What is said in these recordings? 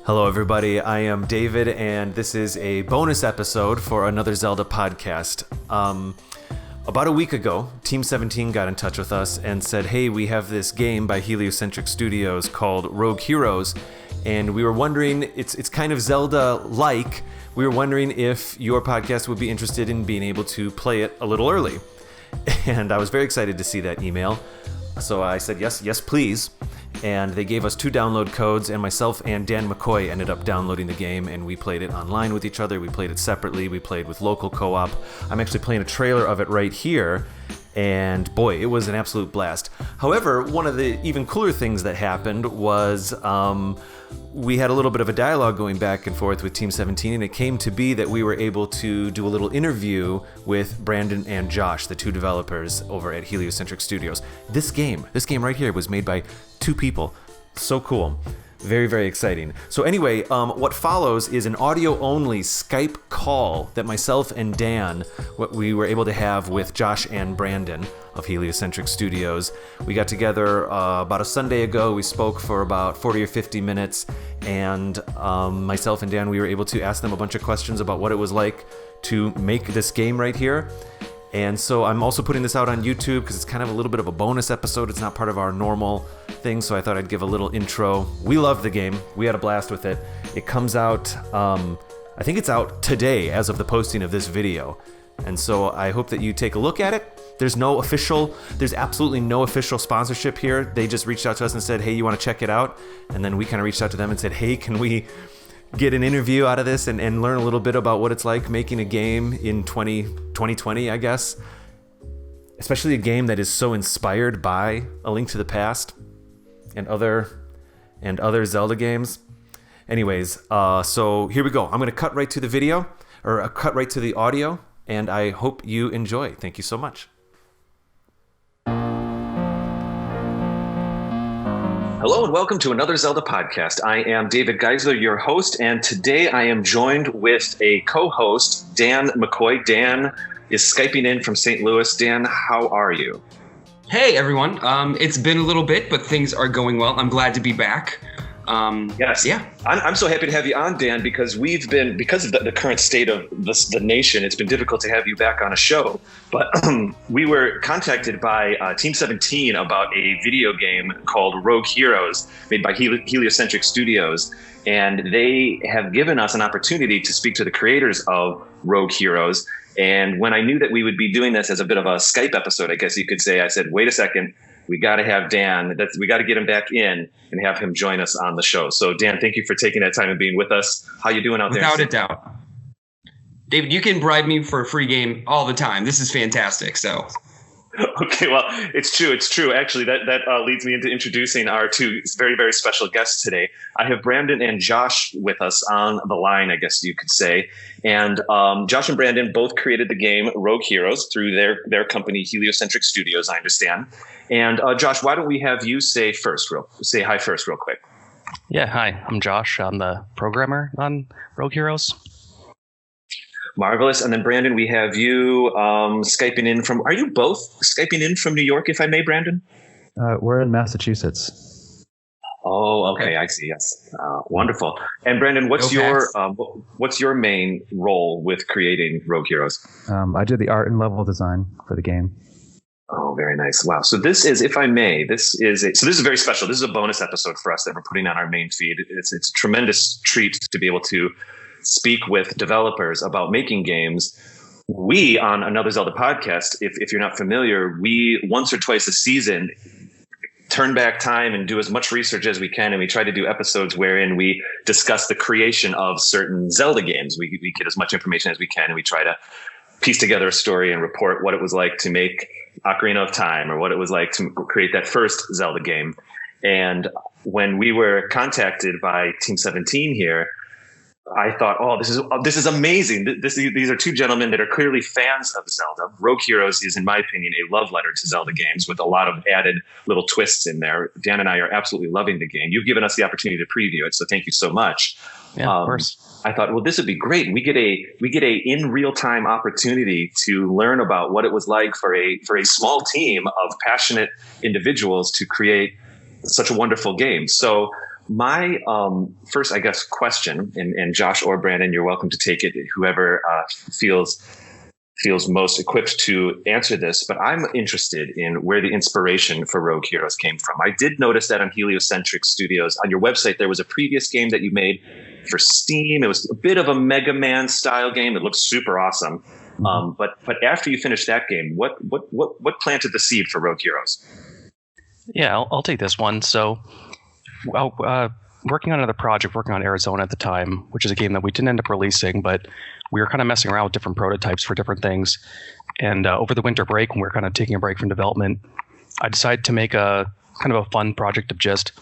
Hello, everybody. I am David, and this is a bonus episode for another Zelda podcast. About a week ago, Team 17 got in touch with us and said, hey, we have this game by Heliocentric Studios called Rogue Heroes, and we were wondering, it's kind of Zelda-like. We were wondering if your podcast would be interested in being able to play it a little early. And I was very excited to see that email. So I said, yes, please. And they gave us 2 download codes, and myself and Dan McCoy ended up downloading the game, and we played it online with each other. We played it separately. We played with local co-op. I'm actually playing a trailer of it right here, and boy, it was an absolute blast. However, one of the even cooler things that happened was we had a little bit of a dialogue going back and forth with Team 17, and it came to be that we were able to do a little interview with Brandon and Josh, the 2 developers over at Heliocentric Studios. This game right here was made by 2 people. So cool. Very, very exciting. So anyway, what follows is an audio-only Skype call that myself and Dan, what we were able to have with Josh and Brandon of Heliocentric Studios. We got together about a Sunday ago. We spoke for about 40 or 50 minutes, and myself and Dan, we were able to ask them a bunch of questions about what it was like to make this game right here. And so I'm also putting this out on YouTube because it's kind of a little bit of a bonus episode. It's not part of our normal thing, so I thought I'd give a little intro. We love the game. We had a blast with it. It comes out, I think it's out today as of the posting of this video. And so I hope that you take a look at it. There's absolutely no official sponsorship here. They just reached out to us and said, hey, you want to check it out? And then we kind of reached out to them and said, hey, can we get an interview out of this and learn a little bit about what it's like making a game in 2020, I guess. Especially a game that is so inspired by A Link to the Past and other Zelda games. Anyways, so here we go. I'm going to cut right to the video, or cut right to the audio, and I hope you enjoy. Thank you so much. Hello and welcome to another Zelda podcast. I am David Geisler, your host, and today I am joined with a co-host, Dan McCoy. Dan is Skyping in from St. Louis. Dan, how are you? Hey, everyone. It's been a little bit, but things are going well. I'm glad to be back. Yes. Yeah. I'm so happy to have you on, Dan, because because of the current state of the nation, it's been difficult to have you back on a show. But we were contacted by Team 17 about a video game called Rogue Heroes, made by Heliocentric Studios. And they have given us an opportunity to speak to the creators of Rogue Heroes. And when I knew that we would be doing this as a bit of a Skype episode, I guess you could say, I said, wait a second. We got to have Dan. We got to get him back in and have him join us on the show. So, Dan, thank you for taking that time and being with us. How you doing out there? Without a doubt. David, you can bribe me for a free game all the time. This is fantastic. So. Okay, well, it's true. It's true. Actually, that leads me into introducing our 2 very, very special guests today. I have Brandon and Josh with us on the line, I guess you could say. And Josh and Brandon both created the game Rogue Heroes through their company, Heliocentric Studios, I understand. And Josh, why don't we have you say hi first real quick? Yeah, hi. I'm Josh. I'm the programmer on Rogue Heroes. Marvelous. And then, Brandon, we have you Skyping in from... Are you both Skyping in from New York, if I may, Brandon? We're in Massachusetts. Oh, okay. I see. Yes. Wonderful. And, Brandon, what's your main role with creating Rogue Heroes? I did the art and level design for the game. Oh, very nice. Wow. So this is, if I may, this is very special. This is a bonus episode for us that we're putting on our main feed. It's a tremendous treat to be able to speak with developers about making games. We, on Another Zelda podcast, if you're not familiar, we once or twice a season turn back time and do as much research as we can, and we try to do episodes wherein we discuss the creation of certain Zelda games. We get as much information as we can, and we try to piece together a story and report what it was like to make Ocarina of Time, or what it was like to create that first Zelda game. And when we were contacted by Team 17 here, I thought, oh, this is amazing. These are 2 gentlemen that are clearly fans of Zelda. Rogue Heroes is, in my opinion, a love letter to Zelda games with a lot of added little twists in there. Dan and I are absolutely loving the game. You've given us the opportunity to preview it, so thank you so much. Yeah, of course. I thought, well, this would be great. We get a in real time opportunity to learn about what it was like for a small team of passionate individuals to create such a wonderful game. So my first, I guess, question, and Josh or Brandon, you're welcome to take it, whoever feels most equipped to answer this, but I'm interested in where the inspiration for Rogue Heroes came from. I did notice that on Heliocentric Studios, on your website, there was a previous game that you made for Steam. It was a bit of a Mega Man style game. It looked super awesome. But after you finished that game, what planted the seed for Rogue Heroes? Yeah, I'll take this one. So, working on another project, working on Arizona at the time, which is a game that we didn't end up releasing, but we were kind of messing around with different prototypes for different things. And over the winter break, when we were kind of taking a break from development, I decided to make a kind of a fun project of just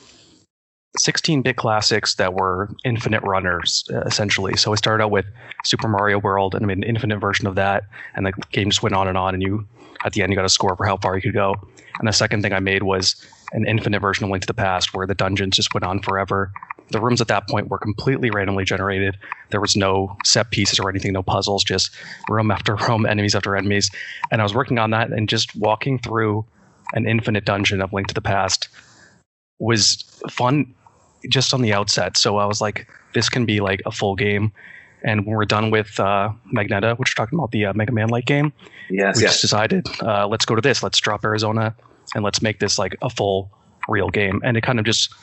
16-bit classics that were infinite runners, essentially. So I started out with Super Mario World, and I made an infinite version of that, and the game just went on, and you, at the end, you got a score for how far you could go. And the second thing I made was an infinite version of Link to the Past, where the dungeons just went on forever. The rooms at that point were completely randomly generated. There was no set pieces or anything, no puzzles, just room after room, enemies after enemies. And I was working on that, and just walking through an infinite dungeon of Link to the Past was fun just on the outset. So I was like, this can be like a full game. And when we're done with Magneta, which we're talking about the Mega Man-like game, we just decided, let's go to this. Let's drop Arizona, and let's make this like a full real game. And it kind of just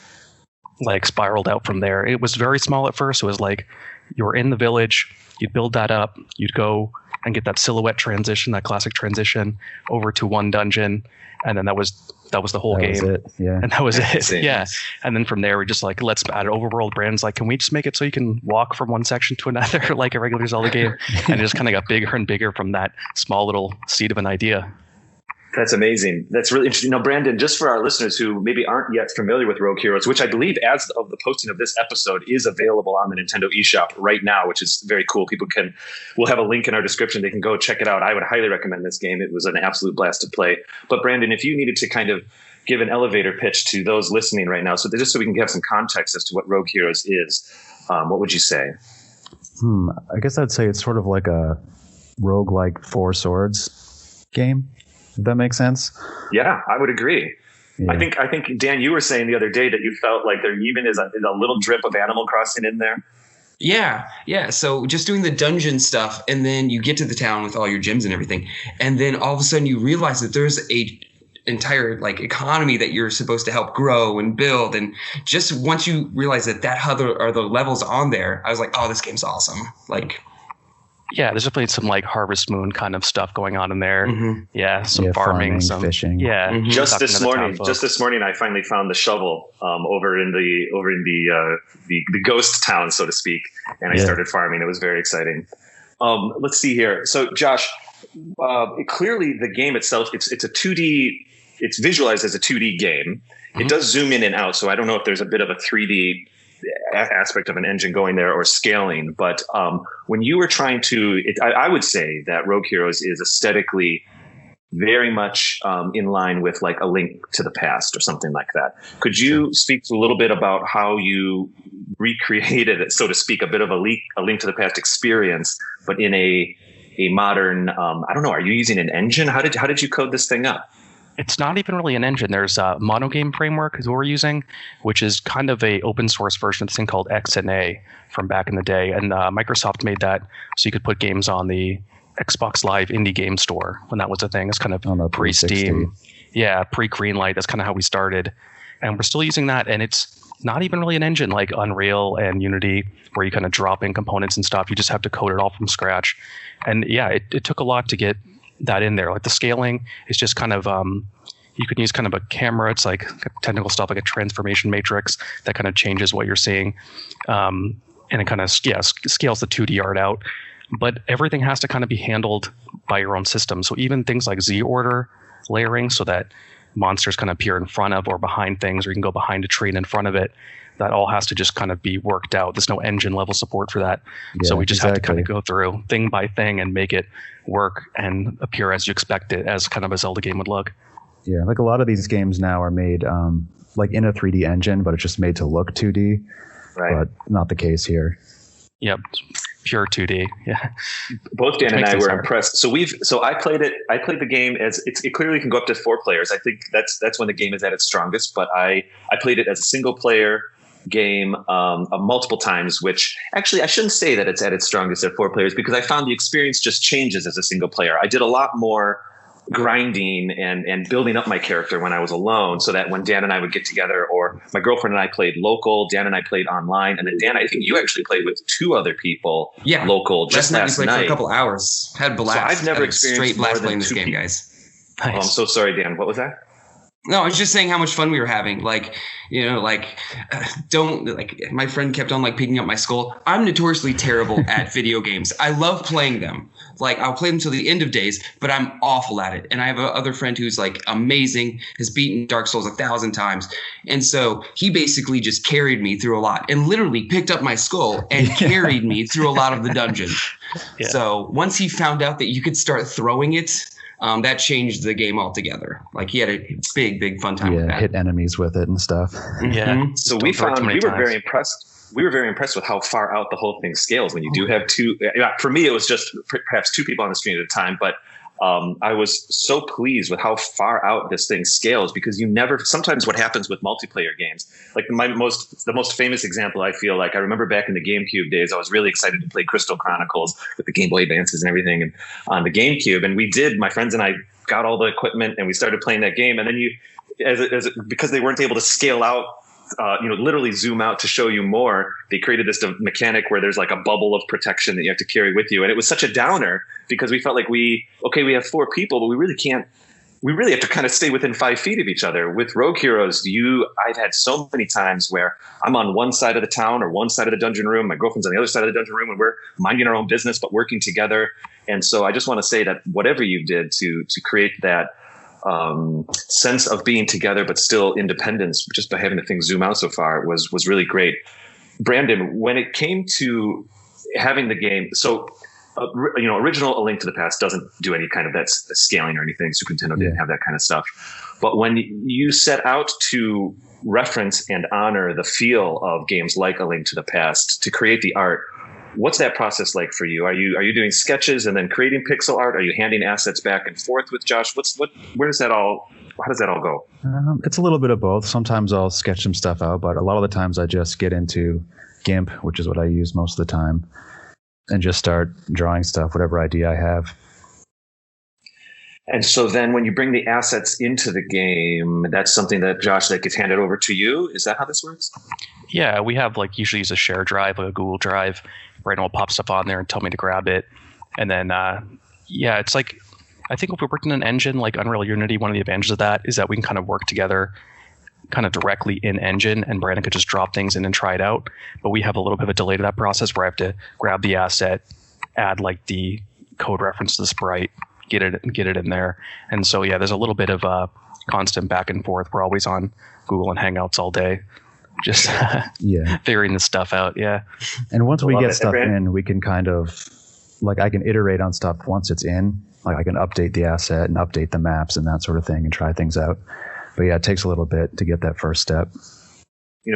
like spiraled out from there. It was very small at first. It was like you were in the village, you'd build that up, you'd go and get that silhouette transition, that classic transition over to one dungeon, and then that was the whole game. And that was it. Yeah. And then from there, we just like, let's add overworld. Brand's like, can we just make it so you can walk from one section to another like a regular Zelda game? And it just kind of got bigger and bigger from that small little seed of an idea. That's amazing. That's really interesting. Now, Brandon, just for our listeners who maybe aren't yet familiar with Rogue Heroes, which I believe as of the posting of this episode is available on the Nintendo eShop right now, which is very cool. We'll have a link in our description. They can go check it out. I would highly recommend this game. It was an absolute blast to play. But Brandon, if you needed to kind of give an elevator pitch to those listening right now, so just so we can have some context as to what Rogue Heroes is, what would you say? I guess I'd say it's sort of like a roguelike Four Swords game. If that makes sense. Yeah, I would agree. Yeah. I think Dan, you were saying the other day that you felt like there even is a little drip of Animal Crossing in there. Yeah. So just doing the dungeon stuff, and then you get to the town with all your gyms and everything, and then all of a sudden you realize that there's a entire like economy that you're supposed to help grow and build. And just once you realize that are the levels on there, I was like, oh, this game's awesome. Like. Yeah, there's definitely some like Harvest Moon kind of stuff going on in there. Mm-hmm. Yeah, some farming, some fishing. Yeah, mm-hmm. Just this morning, I finally found the shovel over in the ghost town, so to speak, and I started farming. It was very exciting. Let's see here. So, Josh, clearly the game itself, it's a 2D. It's visualized as a 2D game. Mm-hmm. It does zoom in and out, so I don't know if there's a bit of a 3D aspect of an engine going there or scaling, but when you were trying to, I would say that Rogue Heroes is aesthetically very much in line with like a Link to the Past or something like that. Could you speak a little bit about how you recreated it, so to speak, a bit of a Link to the Past experience, but in a modern, I don't know, are you using an engine? How did you code this thing up? It's not even really an engine. There's a monogame framework is what we're using, which is kind of a open source version of this thing called XNA from back in the day. And Microsoft made that so you could put games on the Xbox Live Indie Game Store when that was a thing. It's kind of pre-Steam. Yeah, pre-Greenlight. That's kind of how we started. And we're still using that. And it's not even really an engine like Unreal and Unity where you kind of drop in components and stuff. You just have to code it all from scratch. And yeah, it took a lot to get that in there. Like the scaling is just kind of you can use kind of a camera. It's like technical stuff like a transformation matrix that kind of changes what you're seeing, and it kind of scales the 2D art out. But everything has to kind of be handled by your own system. So even things like Z order layering, so that monsters kind of appear in front of or behind things, or you can go behind a tree and in front of it. That all has to just kind of be worked out. There's no engine level support for that. Yeah, so we just have to kind of go through thing by thing and make it work and appear as you expect it, as kind of a Zelda game would look. Yeah, like a lot of these games now are made like in a 3D engine, but it's just made to look 2D. Right. But not the case here. Yep. Pure 2D. Yeah. Both Dan and I were impressed. So I played it. I played the game as it clearly can go up to 4 players. I think that's when the game is at its strongest. But I played it as a single player game multiple times, which actually I shouldn't say that it's at its strongest at 4 players, because I found the experience just changes as a single player. I did a lot more grinding and building up my character when I was alone, so that when Dan and I would get together, or my girlfriend and I played local, Dan and I played online, and then Dan, I think you actually played with 2 other people local just last night. We played for a couple hours. Had a blast. So I've never experienced straight blast playing this game, guys. Nice. Oh, I'm so sorry, Dan. What was that? No, I was just saying how much fun we were having. Like, my friend kept on picking up my skull. I'm notoriously terrible at video games. I love playing them. I'll play them till the end of days, but I'm awful at it. And I have another friend who's amazing, has beaten Dark Souls 1,000 times. And so he basically just carried me through a lot, and literally picked up my skull and carried me through a lot of the dungeon. Yeah. So once he found out that you could start throwing it, that changed the game altogether. He had a big fun time with that. Hit enemies with it and stuff. Yeah. So we were very impressed. We were very impressed with how far out the whole thing scales when you do have 2. For me, it was just perhaps 2 people on the screen at a time, but I was so pleased with how far out this thing scales, because sometimes what happens with multiplayer games, the most famous example, I feel I remember back in the GameCube days, I was really excited to play Crystal Chronicles with the Game Boy Advances and everything, and on the GameCube, and my friends and I got all the equipment and we started playing that game, and then because they weren't able to scale out, literally zoom out to show you more, they created this mechanic where there's a bubble of protection that you have to carry with you. And it was such a downer, because we felt we have 4 people, but we really have to kind of stay within 5 feet of each other. With Rogue Heroes, I've had so many times where I'm on one side of the town or one side of the dungeon room, my girlfriend's on the other side of the dungeon room, and we're minding our own business, but working together. And so I just want to say that whatever you did to create that sense of being together but still independence, just by having the thing zoom out so far, was really great. Brandon, when it came to having the game, so original A Link to the Past doesn't do any kind of that scaling or anything. Super Nintendo didn't have that kind of stuff. But when you set out to reference and honor the feel of games like A Link to the Past, to create the art, what's that process like for you? Are you doing sketches and then creating pixel art? Are you handing assets back and forth with Josh? How does that all go? It's a little bit of both. Sometimes I'll sketch some stuff out, but a lot of the times I just get into GIMP, which is what I use most of the time, and just start drawing stuff, whatever idea I have. And so then when you bring the assets into the game, that's something that Josh, that gets handed over to you. Is that how this works? Yeah, we have usually use a share drive, a Google Drive. Brandon will pop stuff on there and tell me to grab it. And then, it's I think if we worked in an engine like Unreal Unity, one of the advantages of that is that we can kind of work together kind of directly in engine, and Brandon could just drop things in and try it out. But we have a little bit of a delay to that process where I have to grab the asset, add the code reference to the sprite, get it in there. And so, there's a little bit of a constant back and forth. We're always on Google and Hangouts all day, just figuring this stuff out. Yeah. And once we get stuff in, we can kind of I can iterate on stuff once it's in. I can update the asset and update the maps and that sort of thing and try things out. But it takes a little bit to get that first step.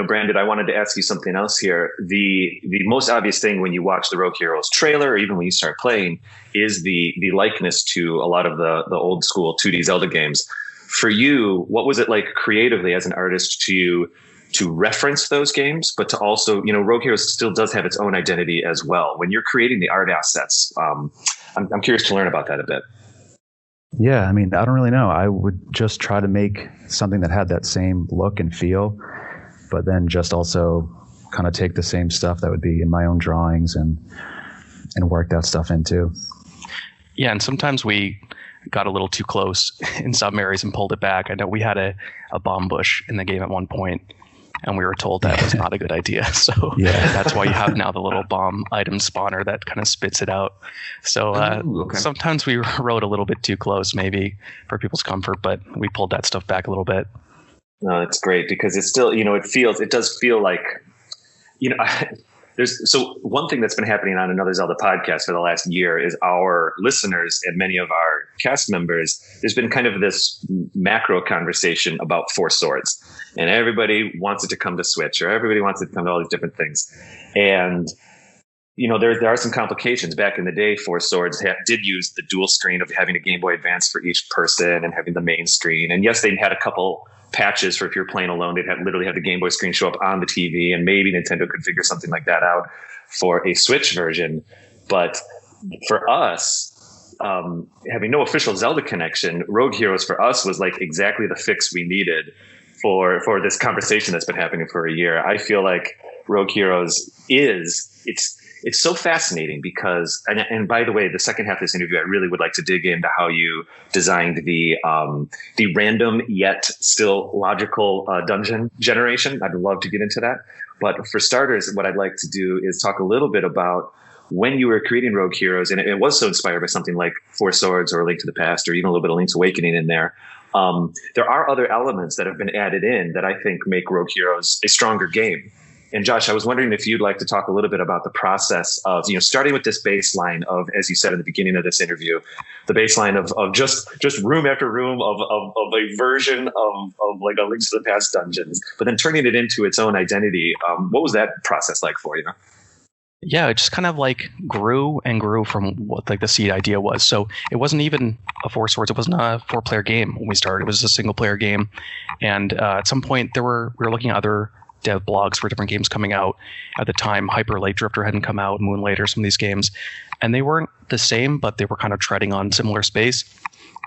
Brandon, I wanted to ask you something else here. The most obvious thing when you watch the Rogue Heroes trailer, or even when you start playing, is the likeness to a lot of the old school 2D Zelda games. For you, what was it like creatively as an artist to reference those games, but to also, Rogue Heroes still does have its own identity as well. When you're creating the art assets, I'm curious to learn about that a bit. Yeah, I don't really know. I would just try to make something that had that same look and feel, but then just also kind of take the same stuff that would be in my own drawings and work that stuff into. Yeah, and sometimes we got a little too close in some areas and pulled it back. I know we had a bomb bush in the game at one point, and we were told that was not a good idea. So that's why you have now the little bomb item spawner that kind of spits it out. So sometimes we rode a little bit too close, maybe for people's comfort, but we pulled that stuff back a little bit. No, it's great because it's still, it does feel like, so one thing that's been happening on Another Zelda podcast for the last year is our listeners and many of our cast members, there's been kind of this macro conversation about Four Swords, and everybody wants it to come to Switch, or everybody wants it to come to all these different things. And, there are some complications. Back in the day, Four Swords did use the dual screen of having a Game Boy Advance for each person and having the main screen. And yes, they had a couple patches for if you're playing alone. They'd literally have the Game Boy screen show up on the TV, and maybe Nintendo could figure something like that out for a Switch version. But for us, having no official Zelda connection, Rogue Heroes for us was like exactly the fix we needed for this conversation that's been happening for a year. I feel like Rogue Heroes it's so fascinating because, and by the way, the second half of this interview, I really would like to dig into how you designed the random yet still logical dungeon generation. I'd love to get into that. But for starters, what I'd like to do is talk a little bit about when you were creating Rogue Heroes, and it was so inspired by something like Four Swords or Link to the Past, or even a little bit of Link's Awakening in there. There are other elements that have been added in that I think make Rogue Heroes a stronger game. And Josh, I was wondering if you'd like to talk a little bit about the process of, starting with this baseline of, as you said in the beginning of this interview, the baseline of just room after room of a version of like a Link to the Past dungeons, but then turning it into its own identity. What was that process like for you? Yeah, it just kind of like grew and grew from what like the seed idea was. So it wasn't even a Four Swords. It wasn't a 4-player game when we started. It was a single-player game. And at some point, we were looking at other dev blogs for different games coming out. At the time, Hyper Light Drifter hadn't come out, Moonlighter, some of these games. And they weren't the same, but they were kind of treading on similar space.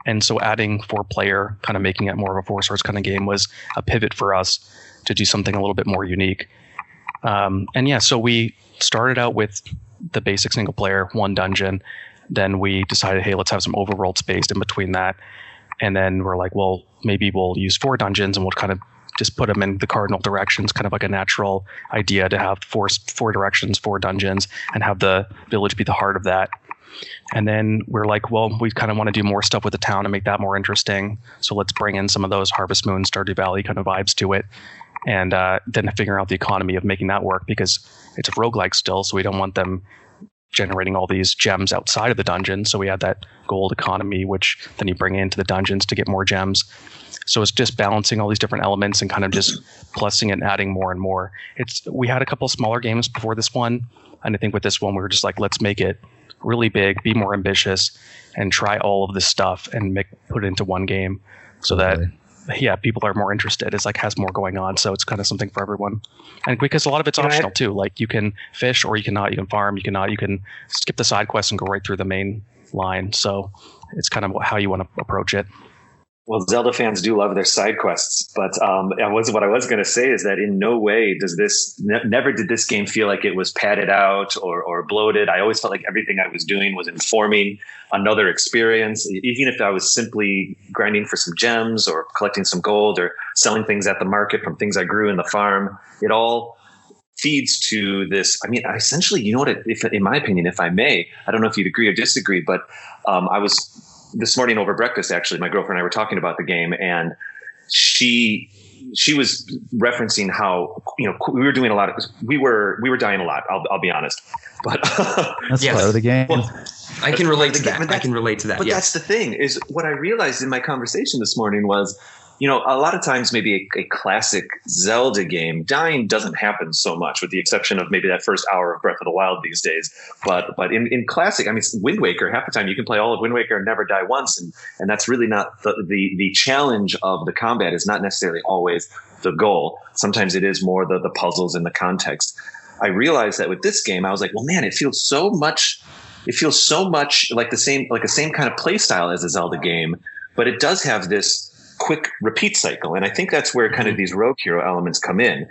And so adding 4-player, kind of making it more of a Four Swords kind of game was a pivot for us to do something a little bit more unique. So we started out with the basic single player, one dungeon. Then we decided, hey, let's have some overworld space in between that. And then we're like, well, maybe we'll use 4 dungeons and we'll kind of just put them in the cardinal directions, kind of like a natural idea to have four directions, 4 dungeons, and have the village be the heart of that. And then we're like, well, we kind of want to do more stuff with the town and make that more interesting. So let's bring in some of those Harvest Moon, Stardew Valley kind of vibes to it. And then figure out the economy of making that work, because it's a roguelike still, so we don't want them generating all these gems outside of the dungeon. So we had that gold economy, which then you bring into the dungeons to get more gems. So it's just balancing all these different elements and kind of just plussing and adding more and more. We had a couple smaller games before this one, and I think with this one we were just like, let's make it really big, be more ambitious, and try all of this stuff and put it into one game, so that people are more interested. It's like has more going on, so it's kind of something for everyone. And because a lot of it's optional too. Like you can fish or you cannot. You can farm. You cannot. You can skip the side quests and go right through the main line. So it's kind of how you want to approach it. Well, Zelda fans do love their side quests, but what I was going to say is that in no way does never did this game feel like it was padded out or bloated. I always felt like everything I was doing was informing another experience, even if I was simply grinding for some gems or collecting some gold or selling things at the market from things I grew in the farm. It all feeds to this. I mean, essentially, you know what? In my opinion, if I may, I don't know if you'd agree or disagree, but I was. This morning over breakfast, actually, my girlfriend and I were talking about the game, and she was referencing how we were doing a lot of we were dying a lot. I'll be honest, but that's part of the game. Well, I can relate to that. I can relate to that. But that's the thing is what I realized in my conversation this morning was, a lot of times maybe a classic Zelda game, dying doesn't happen so much, with the exception of maybe that first hour of Breath of the Wild these days. But in classic, I mean, Wind Waker, half the time you can play all of Wind Waker and never die once. And that's really not the challenge of the combat is not necessarily always the goal. Sometimes it is more the puzzles and the context. I realized that with this game, I was like, well, man, it feels so much like the same kind of play style as a Zelda game, but it does have this quick repeat cycle. And I think that's where kind of these Rogue Hero elements come in.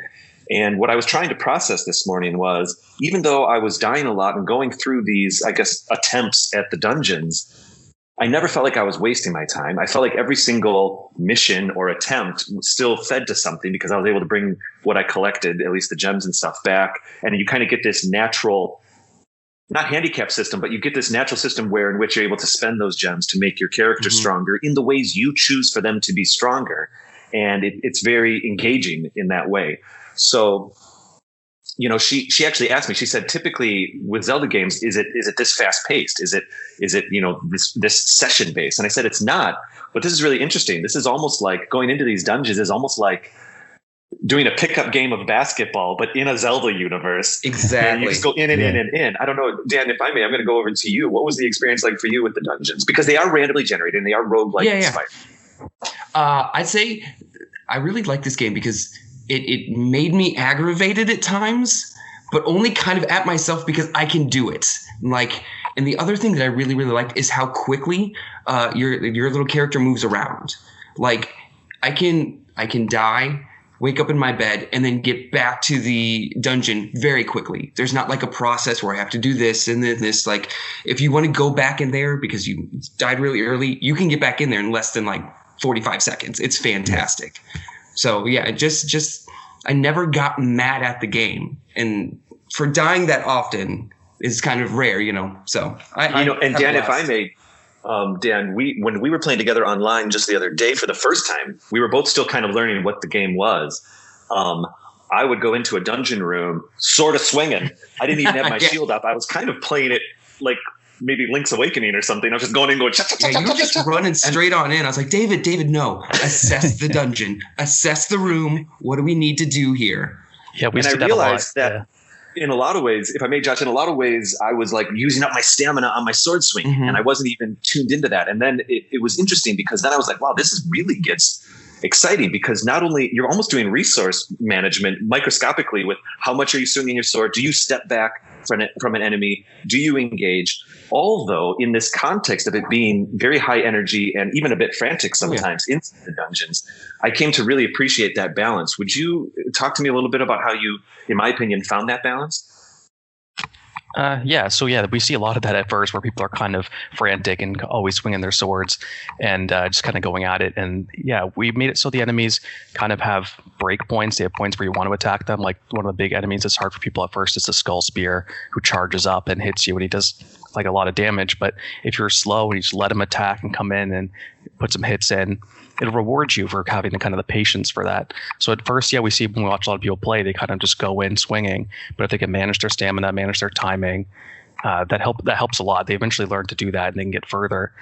And what I was trying to process this morning was, even though I was dying a lot and going through these, I guess, attempts at the dungeons, I never felt like I was wasting my time. I felt like every single mission or attempt still fed to something, because I was able to bring what I collected, at least the gems and stuff, back. And you kind of get this natural, not handicap system, but you get this natural system in which you're able to spend those gems to make your character stronger in the ways you choose for them to be stronger. And it's very engaging in that way. So, she actually asked me, she said, typically with Zelda games, is it this fast paced? Is it this session based? And I said, it's not, but this is really interesting. This is almost like going into these dungeons is almost like doing a pickup game of basketball, but in a Zelda universe. Exactly. And you just go in and in and in. I don't know, Dan, if I may, I'm going to go over to you. What was the experience like for you with the dungeons? Because they are randomly generated and they are roguelike inspired. I'd say I really like this game because it made me aggravated at times, but only kind of at myself because I can do it. Like, and the other thing that I really, really liked is how quickly your little character moves around. Like, I can die, wake up in my bed, and then get back to the dungeon very quickly. There's not like a process where I have to do this and then this. Like, if you want to go back in there because you died really early, you can get back in there in less than like 45 seconds. It's fantastic. So yeah, just I never got mad at the game, and for dying that often is kind of rare, you know. So and Dan, if I may, Dan, when we were playing together online just the other day for the first time, we were both still kind of learning what the game was. I would go into a dungeon room, sort of swinging. I didn't even have my shield up. I was kind of playing it like maybe Link's Awakening or something. I was just going in, going. Yeah, you were just running straight on in. I was like, David, no. Assess the dungeon. Assess the room. What do we need to do here? Yeah, and I realized that. In a lot of ways, if I may, Josh, in a lot of ways, I was like using up my stamina on my sword swing, and I wasn't even tuned into that. And then it was interesting because then I was like, wow, this is really gets exciting because not only you're almost doing resource management microscopically with how much are you swinging your sword? Do you step back from an enemy? Do you engage? Although in this context of it being very high energy and even a bit frantic sometimes in the dungeons, I came to really appreciate that balance. Would you talk to me a little bit about how you, in my opinion, found that balance? So we see a lot of that at first where people are kind of frantic and always swinging their swords and just kind of going at it. And yeah, we made it so the enemies kind of have break points. They have points where you want to attack them. Like one of the big enemies that's hard for people at first is the Skull Spear, who charges up and hits you and he does like a lot of damage. But if you're slow and you just let him attack and come in and put some hits in, it'll reward you for having the kind of the patience for that. So at first, we see when we watch a lot of people play, they kind of just go in swinging. But if they can manage their stamina, manage their timing, that helps a lot. They eventually learn to do that and they can get further.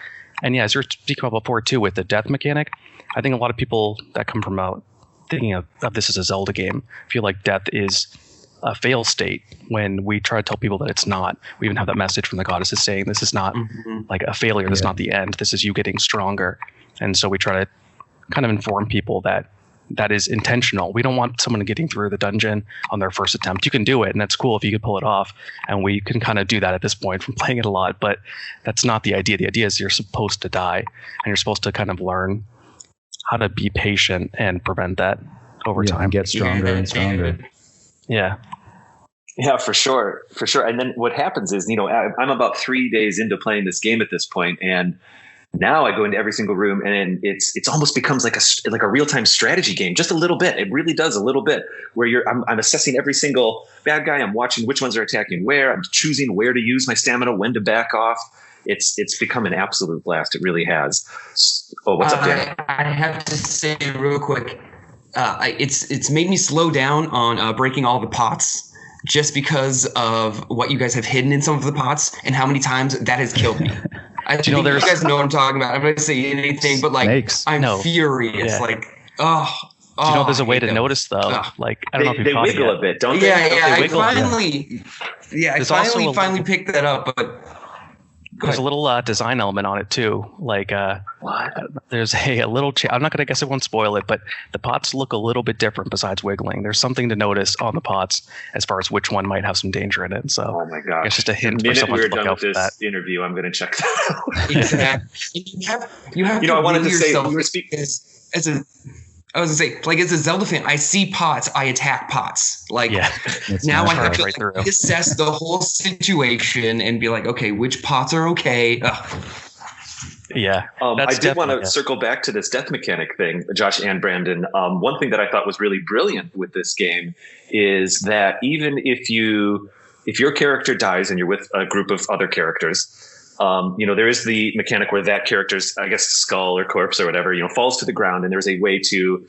And yeah, as you were speaking about before too, with the death mechanic, I think a lot of people that come from thinking of this as a Zelda game feel like death is a fail state when we try to tell people that it's not. We even have that message from the goddesses saying this is not like a failure. This is not the end. This is you getting stronger. And so we try to kind of inform people that is intentional. We don't want someone getting through the dungeon on their first attempt. You can do it, and that's cool if you can pull it off. And we can kind of do that at this point from playing it a lot, but that's not the idea. The idea is you're supposed to die, and you're supposed to kind of learn how to be patient and prevent that over time. And get stronger and stronger. Yeah. Yeah, for sure. And then what happens is, I'm about 3 days into playing this game at this point, and now I go into every single room and it's almost becomes like a real-time strategy game, just a little bit. It really does a little bit where I'm assessing every single bad guy. I'm watching which ones are attacking where. I'm choosing where to use my stamina, when to back off. It's become an absolute blast. It really has. Oh, what's up, Dan? I have to say real quick, it's made me slow down on breaking all the pots just because of what you guys have hidden in some of the pots and how many times that has killed me. I think you guys know what I'm talking about. I'm not going to say anything, but like Snakes. I'm furious. Yeah. Like, do you know there's a way to notice though? Like, I don't know if you've caught it yet. They wiggle a bit, don't they? I finally picked that up, but there's a little design element on it too. Like, there's a little. I'm not gonna guess it won't spoil it, but the pots look a little bit different besides wiggling. There's something to notice on the pots as far as which one might have some danger in it. So, oh my gosh, it's just a hint the for someone we're to look done out with for this that. interview, I'm gonna check that out. Exactly. You have. I wanted to say you were speaking I was gonna say, like, as a Zelda fan, I see pots, I attack pots. Like, now I have to assess the whole situation and be like, okay, which pots are okay? Yeah. I did want to circle back to this death mechanic thing, Josh and Brandon. One thing that I thought was really brilliant with this game is that even if your character dies and you're with a group of other characters, there is the mechanic where that character's, I guess, skull or corpse or whatever, falls to the ground, and there's a way to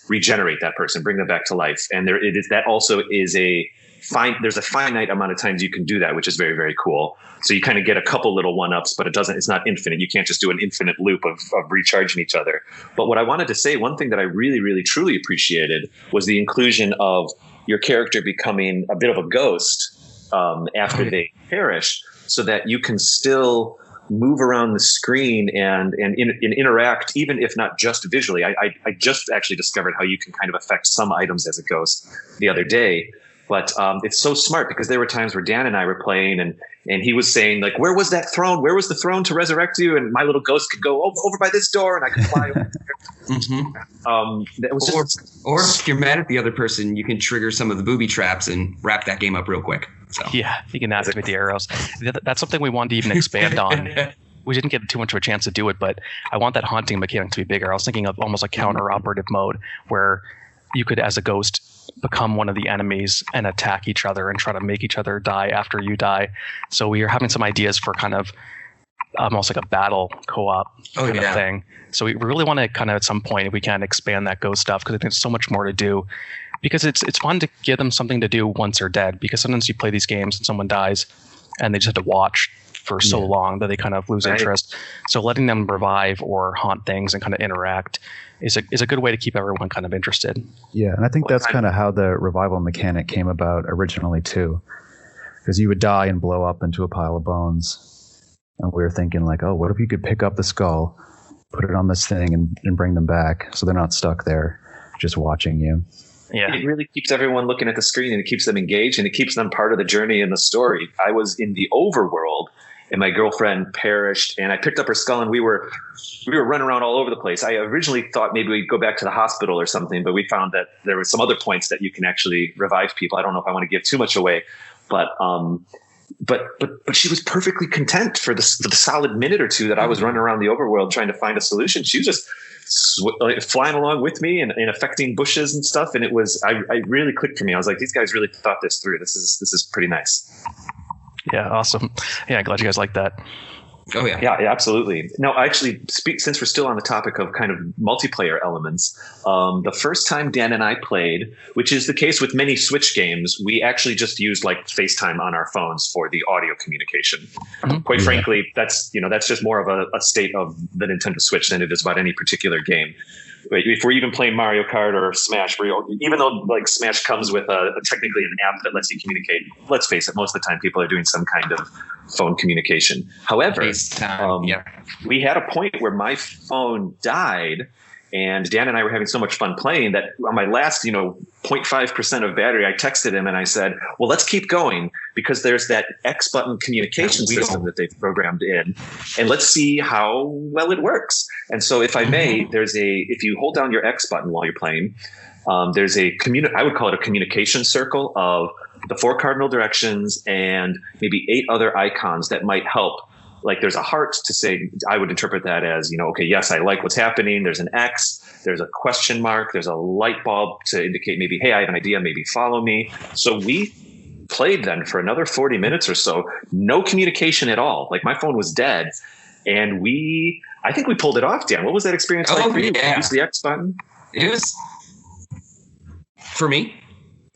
regenerate that person, bring them back to life. And that also is there's a finite amount of times you can do that, which is very, very cool. So you kind of get a couple little one-ups, but it's not infinite. You can't just do an infinite loop of recharging each other. But what I wanted to say, one thing that I really, really, truly appreciated was the inclusion of your character becoming a bit of a ghost after they perish, so that you can still move around the screen and interact, even if not just visually. I just actually discovered how you can kind of affect some items as a ghost the other day. But it's so smart, because there were times where Dan and I were playing, and he was saying, like, where was that throne? Where was the throne to resurrect you? And my little ghost could go over by this door, and I could fly over there. That was or if you're mad at the other person, you can trigger some of the booby traps and wrap that game up real quick. So. Yeah, you can activate the arrows. That's something we wanted to even expand on. We didn't get too much of a chance to do it, but I want that haunting mechanic to be bigger. I was thinking of almost like counter-operative mode, where you could, as a ghost, become one of the enemies and attack each other and try to make each other die after you die. So we are having some ideas for kind of almost like a battle co-op kind of thing. So we really want to kind of, at some point, if we can, expand that ghost stuff, because I think there's so much more to do. Because it's fun to give them something to do once they're dead, because sometimes you play these games and someone dies and they just have to watch for so long that they kind of lose interest. So letting them revive or haunt things and kind of interact is a good way to keep everyone kind of interested. Yeah, and I think that's kind of how the revival mechanic came about originally too, because you would die and blow up into a pile of bones, and we were thinking like, oh, what if you could pick up the skull, put it on this thing, and bring them back, so they're not stuck there just watching you. Yeah, it really keeps everyone looking at the screen, and it keeps them engaged, and it keeps them part of the journey in the story. I was in the overworld, and my girlfriend perished, and I picked up her skull, and we were running around all over the place. I originally thought maybe we'd go back to the hospital or something, but we found that there were some other points that you can actually revive people. I don't know if I want to give too much away, but she was perfectly content for the solid minute or two that I was running around the overworld trying to find a solution. She was just flying along with me and affecting bushes and stuff, and it was I really clicked for me. I was like, these guys really thought this through. This is pretty nice. Yeah, awesome. Yeah, glad you guys like that. Oh yeah, absolutely. No, actually, since we're still on the topic of kind of multiplayer elements, the first time Dan and I played, which is the case with many Switch games, we actually just used like FaceTime on our phones for the audio communication. Mm-hmm. Quite frankly, that's just more of a state of the Nintendo Switch than it is about any particular game. If we're even playing Mario Kart or Smash, even though like Smash comes with technically an app that lets you communicate, let's face it, most of the time people are doing some kind of phone communication. However, we had a point where my phone died, and Dan and I were having so much fun playing that on my last, 0.5% of battery, I texted him and I said, well, let's keep going, because there's that X button communication system that they've programmed in, and let's see how well it works. And so if I may, if you hold down your X button while you're playing, there's I would call it a communication circle of the 4 cardinal directions and maybe 8 other icons that might help. Like there's a heart to say, I would interpret that as, okay, yes, I like what's happening. There's an X, there's a question mark, there's a light bulb to indicate maybe, hey, I have an idea, maybe follow me. So we played then for another 40 minutes or so, no communication at all. Like my phone was dead, and I think we pulled it off, Dan. What was that experience like for you? Yeah. Use the X button? It was, for me,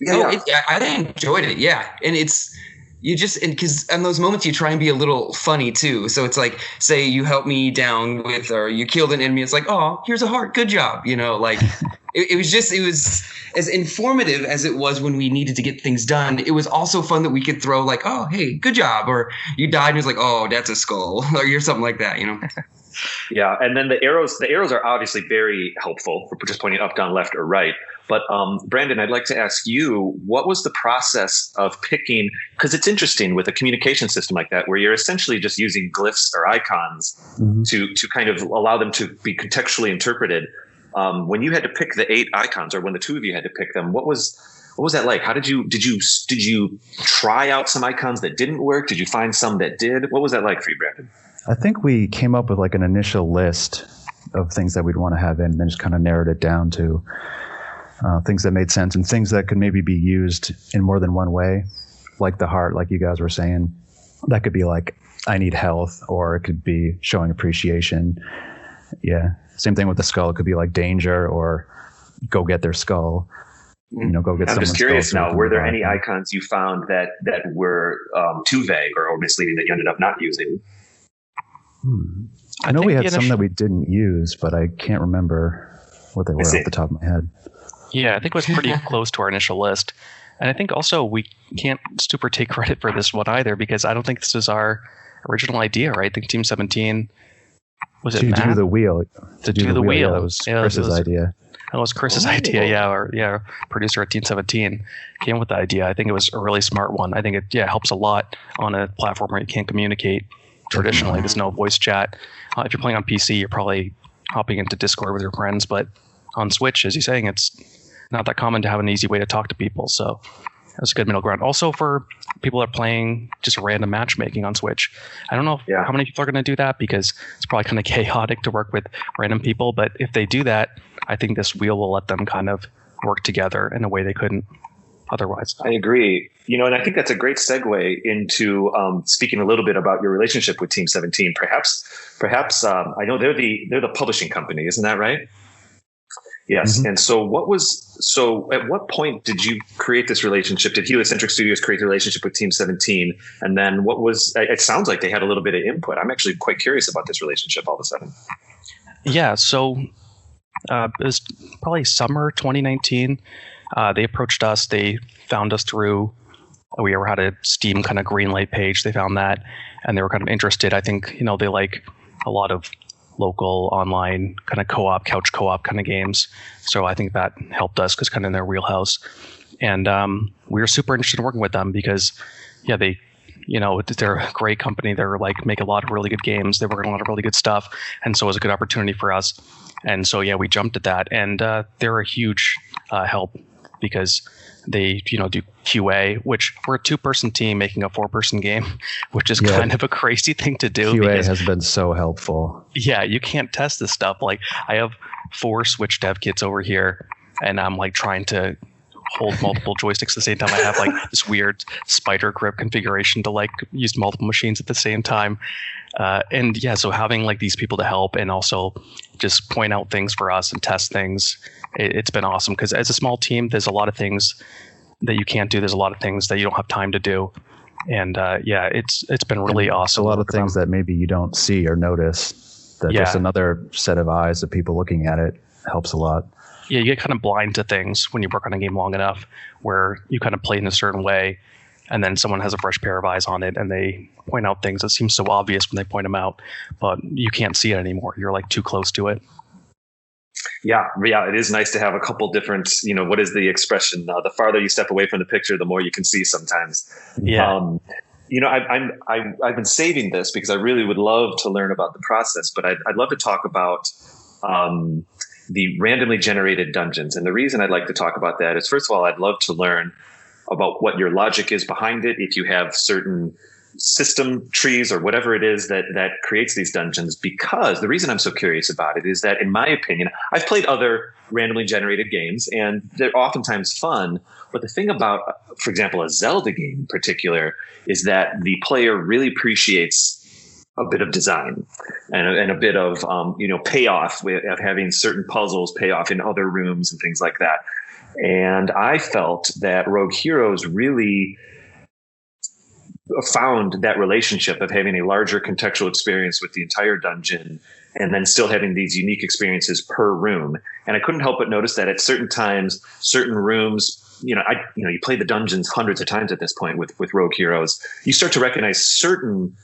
yeah. I enjoyed it, yeah. And because in those moments you try and be a little funny too. So it's like, say you help me down or you killed an enemy. It's like, oh, here's a heart. Good job. Like it was as informative as it was when we needed to get things done. It was also fun that we could throw like, oh, hey, good job. Or you died and it's like, oh, that's a skull or something like that, Yeah. And then the arrows are obviously very helpful for just pointing up, down, left, or right. But Brandon, I'd like to ask you, what was the process of picking, because it's interesting with a communication system like that, where you're essentially just using glyphs or icons to kind of allow them to be contextually interpreted. When you had to pick the 8 icons, or when the 2 of you had to pick them, what was that like? How did you try out some icons that didn't work? Did you find some that did? What was that like for you, Brandon? I think we came up with like an initial list of things that we'd want to have in, and then just kind of narrowed it down to things that made sense and things that could maybe be used in more than one way, like the heart, like you guys were saying. That could be like, I need health, or it could be showing appreciation. Yeah. Same thing with the skull. It could be like danger, or go get their skull. Go get. I'm just curious now. Were there any icons you found that were too vague or misleading that you ended up not using? I know we had some that we didn't use, but I can't remember what they were off the top of my head. Yeah, I think it was pretty close to our initial list. And I think also we can't super take credit for this one either, because I don't think this is our original idea, right? I think Team 17 was it to Matt? do the wheel. To do the wheel. Yeah, that was Chris's idea. That was Chris's idea, yeah. Producer at Team 17 came with the idea. I think it was a really smart one. I think it helps a lot on a platform where you can't communicate traditionally. There's no voice chat. If you're playing on PC, you're probably hopping into Discord with your friends, but on Switch, as you're saying, it's not that common to have an easy way to talk to people. So that's a good middle ground. Also for people that are playing just random matchmaking on Switch. I don't know how many people are going to do that because it's probably kind of chaotic to work with random people. But if they do that, I think this wheel will let them kind of work together in a way they couldn't otherwise. I agree. And I think that's a great segue into speaking a little bit about your relationship with Team 17. Perhaps I know they're the publishing company, isn't that right? Yes. Mm-hmm. And so at what point did you create this relationship? Did Heliocentric Studios create the relationship with Team 17? And then it sounds like they had a little bit of input. I'm actually quite curious about this relationship all of a sudden. Yeah. So it was probably summer 2019. They approached us. They found us through, we ever had a Steam kind of greenlight page. They found that and they were kind of interested. I think, they like a lot of local online kind of couch co-op kind of games. So I think that helped us because kind of in their wheelhouse. And we were super interested in working with them because, they're a great company. They're like make a lot of really good games. They work on a lot of really good stuff. And so it was a good opportunity for us. And so, we jumped at that. And they're a huge help because they, do QA, which we're a 2-person team making a 4-person game, which is kind of a crazy thing to do. QA has been so helpful. Yeah, you can't test this stuff. Like I have 4 Switch dev kits over here, and I'm like trying to hold multiple joysticks at the same time. I have like this weird spider grip configuration to like use multiple machines at the same time. So having like these people to help and also just point out things for us and test things, it's been awesome because as a small team, there's a lot of things that you can't do. There's a lot of things that you don't have time to do. And it's been really awesome. A lot of things that maybe you don't see or notice that just another set of eyes of people looking at it helps a lot. Yeah, you get kind of blind to things when you work on a game long enough where you kind of play in a certain way and then someone has a fresh pair of eyes on it and they point out things that seem so obvious when they point them out, but you can't see it anymore. You're like too close to it. Yeah, it is nice to have a couple different, what is the expression? The farther you step away from the picture, the more you can see sometimes. Yeah. I've been saving this because I really would love to learn about the process, but I'd love to talk about the randomly generated dungeons. And the reason I'd like to talk about that is, first of all, I'd love to learn about what your logic is behind it. If you have certain system trees or whatever it is that creates these dungeons, because the reason I'm so curious about it is that, in my opinion, I've played other randomly generated games and they're oftentimes fun. But the thing about, for example, a Zelda game in particular, is that the player really appreciates a bit of design and a bit of, payoff of having certain puzzles pay off in other rooms and things like that. And I felt that Rogue Heroes really found that relationship of having a larger contextual experience with the entire dungeon and then still having these unique experiences per room. And I couldn't help but notice that at certain times, certain rooms, you play the dungeons hundreds of times at this point with Rogue Heroes, you start to recognize certain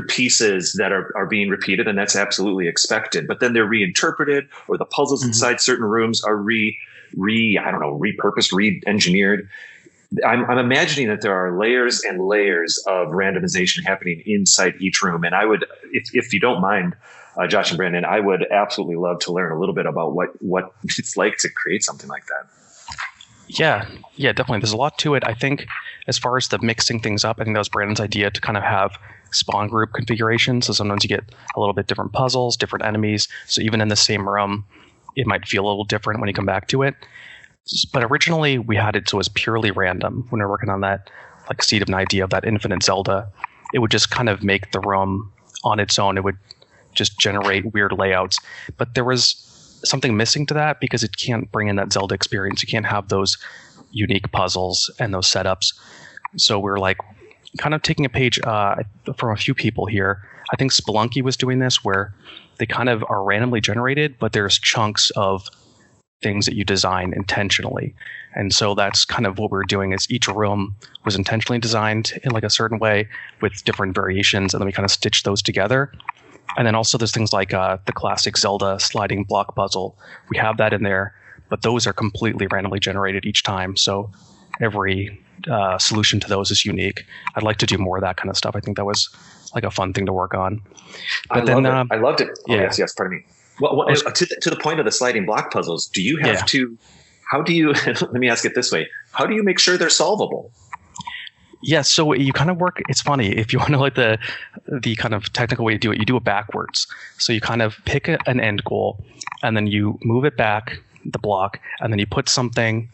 pieces that are being repeated, and that's absolutely expected, but then they're reinterpreted, or the puzzles inside certain rooms are repurposed, re-engineered. I'm imagining that there are layers and layers of randomization happening inside each room. And I would, if you don't mind, Josh and Brandon, I would absolutely love to learn a little bit about what it's like to create something like that. Yeah, definitely. There's a lot to it. I think as far as the mixing things up, I think that was Brandon's idea to kind of have spawn group configurations. So sometimes you get a little bit different puzzles, different enemies. So even in the same room, it might feel a little different when you come back to it. But originally we had it so it was purely random. When we were working on that like seed of an idea of that infinite Zelda, it would just kind of make the room on its own. It would just generate weird layouts. But there was something missing to that because it can't bring in that Zelda experience. You can't have those unique puzzles and those setups. So we're like kind of taking a page from a few people here. I think Spelunky was doing this where they kind of are randomly generated, but there's chunks of things that you design intentionally. And so that's kind of what we're doing is each room was intentionally designed in like a certain way with different variations, and then we kind of stitch those together. And then also there's things like the classic Zelda sliding block puzzle. We have that in there, but those are completely randomly generated each time. So every solution to those is unique. I'd like to do more of that kind of stuff. I think that was like a fun thing to work on. But I loved it. Oh, yeah. Yes, pardon me. Well, to the point of the sliding block puzzles, do you have to, how do you, let me ask it this way, how do you make sure they're solvable? Yeah, so you kind of work, it's funny, if you want to like the kind of technical way to do it, you do it backwards. So you kind of pick an end goal, and then you move it back, the block, and then you put something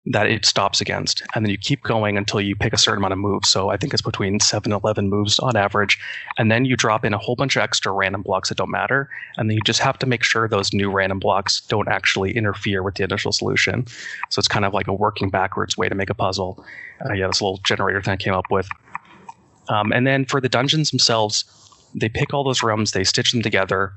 that it stops against. And then you keep going until you pick a certain amount of moves. So I think it's between 7 and 11 moves on average. And then you drop in a whole bunch of extra random blocks that don't matter. And then you just have to make sure those new random blocks don't actually interfere with the initial solution. So it's kind of like a working backwards way to make a puzzle. This little generator thing I came up with. And then for the dungeons themselves, they pick all those rooms, they stitch them together,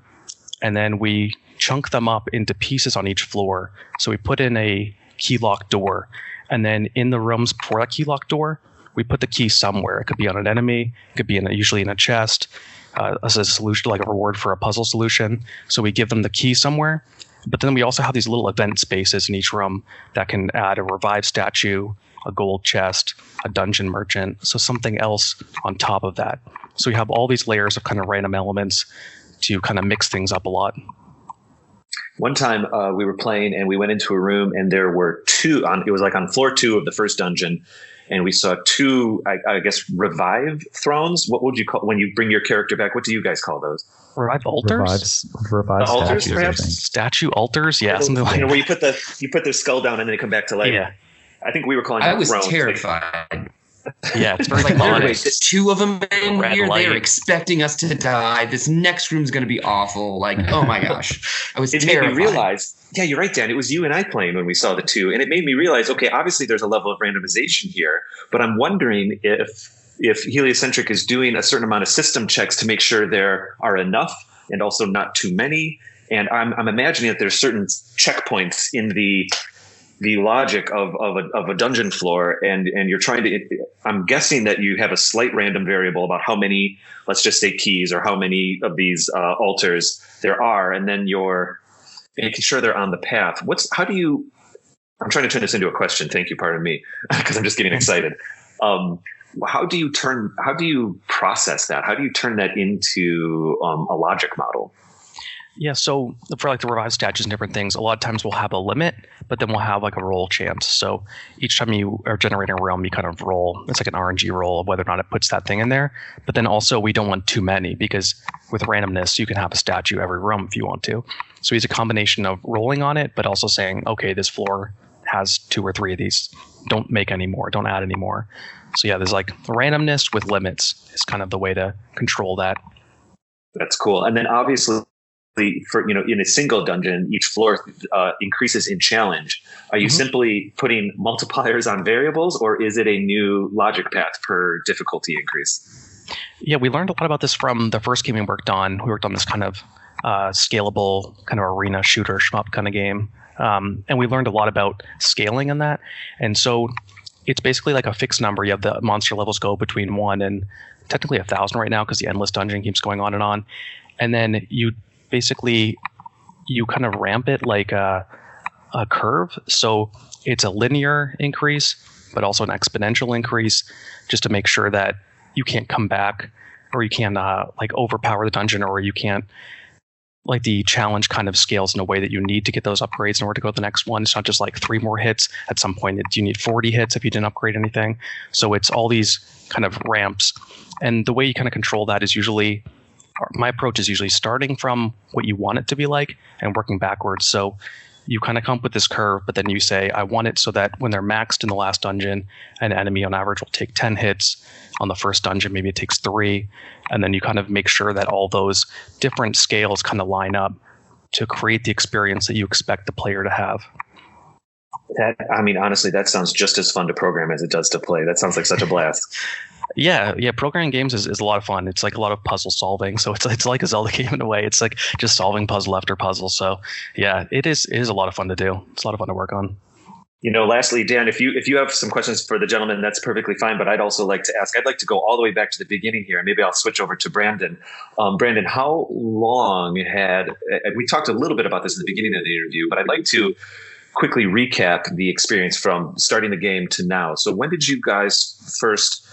and then we chunk them up into pieces on each floor. So we put in a key lock door, and then in the rooms before that key lock door, we put the key somewhere. It could be on an enemy, it could be usually in a chest, as a solution, like a reward for a puzzle solution. So we give them the key somewhere, but then we also have these little event spaces in each room that can add a revive statue, a gold chest, a dungeon merchant, so something else on top of that. So we have all these layers of kind of random elements to kind of mix things up a lot. One time we were playing and we went into a room and there were two it was like on floor 2 of the first dungeon, and we saw 2, I guess, revive thrones. What would you call when you bring your character back? What do you guys call those? Revive altars? Revive altars, statues, perhaps? I think. Statue altars? Yeah, something like that. Where you put their skull down and then they come back to life. Yeah. I think we were calling it I was thrones. terrified. Yeah, it's very Like, ominous. there's 2 of them in Red here. light. They're expecting us to die. This next room's going to be awful. Like, oh my gosh. I was It terrified. made me realize, yeah, you're right, Dan. It was you and I playing when we saw the 2, and it made me realize, okay, obviously there's a level of randomization here, but I'm wondering if Heliocentric is doing a certain amount of system checks to make sure there are enough and also not too many. And I'm imagining that there's certain checkpoints in the logic of a dungeon floor, and you're trying to. I'm guessing that you have a slight random variable about how many, let's just say, keys or how many of these altars there are, and then you're making sure they're on the path. How do you? I'm trying to turn this into a question. Thank you, pardon me, because I'm just getting excited. How do you process that? How do you turn that into a logic model? Yeah, so for like the revive statues and different things, a lot of times we'll have a limit, but then we'll have like a roll chance. So each time you are generating a realm, you kind of roll. It's like an RNG roll of whether or not it puts that thing in there. But then also we don't want too many, because with randomness, you can have a statue every room if you want to. So it's a combination of rolling on it, but also saying, okay, this floor has 2 or 3 of these. Don't make any more. Don't add any more. So yeah, there's like randomness with limits is kind of the way to control that. That's cool. And then obviously, for in a single dungeon, each floor increases in challenge. Are you simply putting multipliers on variables, or is it a new logic path per difficulty increase? Yeah, we learned a lot about this from the first game we worked on. We worked on this kind of scalable kind of arena shooter shmup kind of game, and we learned a lot about scaling in that. And so it's basically like a fixed number. You have the monster levels go between 1 and technically 1,000 right now, because the endless dungeon keeps going on, and then you kind of ramp it like a curve. So it's a linear increase, but also an exponential increase, just to make sure that you can't come back, or you can't like overpower the dungeon, or you can't, like, the challenge kind of scales in a way that you need to get those upgrades in order to go to the next one. It's not just like 3 more hits. At some point, you need 40 hits if you didn't upgrade anything. So it's all these kind of ramps. And the way you kind of control that is usually, my approach is usually starting from what you want it to be like and working backwards. So you kind of come up with this curve, but then you say, I want it so that when they're maxed in the last dungeon, an enemy on average will take 10 hits. On the first dungeon, maybe it takes 3. And then you kind of make sure that all those different scales kind of line up to create the experience that you expect the player to have. Honestly, that sounds just as fun to program as it does to play. That sounds like such a blast. Yeah. Programming games is a lot of fun. It's like a lot of puzzle solving. So it's like a Zelda game in a way. It's like just solving puzzle after puzzle. So yeah, it is a lot of fun to do. It's a lot of fun to work on. Lastly, Dan, if you have some questions for the gentleman, that's perfectly fine. But I'd also like to ask. I'd like to go all the way back to the beginning here, and maybe I'll switch over to Brandon. Brandon, how long had we talked a little bit about this at the beginning of the interview, but I'd like to quickly recap the experience from starting the game to now. So when did you guys first